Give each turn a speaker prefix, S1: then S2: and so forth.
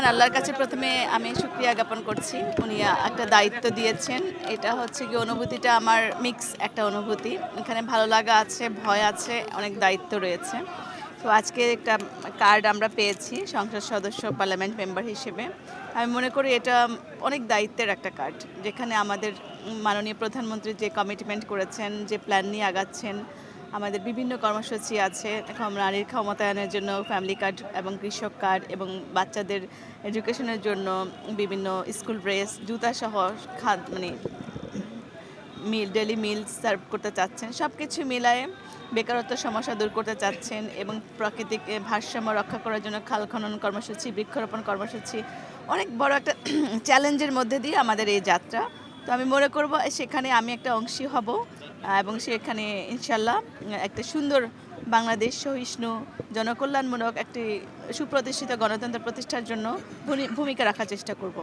S1: মহান আল্লাহর কাছে প্রথমে আমি শুকরিয়া জ্ঞাপন করছি। উনি একটা দায়িত্ব দিয়েছেন। এটা হচ্ছে গিয়ে অনুভূতিটা আমার মিক্স একটা অনুভূতি। এখানে ভালো লাগা আছে, ভয় আছে, অনেক দায়িত্ব রয়েছে। তো আজকে একটা কার্ড আমরা পেয়েছি সংসদ সদস্য পার্লামেন্ট মেম্বার হিসেবে। আমি মনে করি এটা অনেক দায়িত্বের একটা কার্ড। যেখানে আমাদের মাননীয় প্রধানমন্ত্রী যে কমিটমেন্ট করেছেন, যে প্ল্যান নিয়ে আগাচ্ছেন, আমাদের বিভিন্ন কর্মসূচি আছে। এখন নারীর ক্ষমতায়নের জন্য ফ্যামিলি কার্ড এবং কৃষক কার্ড এবং বাচ্চাদের এডুকেশনের জন্য বিভিন্ন স্কুল ড্রেস, জুতাসহ মানে ডেইলি মিলস সার্ভ করতে চাচ্ছেন। সবকিছু মিলায়ে বেকারত্ব সমস্যা দূর করতে চাচ্ছেন এবং প্রাকৃতিক ভারসাম্য রক্ষা করার জন্য খাল খনন কর্মসূচি, বৃক্ষরোপণ কর্মসূচি অনেক বড় একটা চ্যালেঞ্জের মধ্যে দিয়ে আমাদের এই যাত্রা। তো আমি মনে করব সেখানে আমি একটা অংশী হব এবং সেখানে ইনশাল্লাহ একটা সুন্দর বাংলাদেশ সহিষ্ণু জনকল্যাণমূলক একটি সুপ্রতিষ্ঠিত গণতন্ত্র প্রতিষ্ঠার জন্য ভূমিকা রাখার চেষ্টা করব।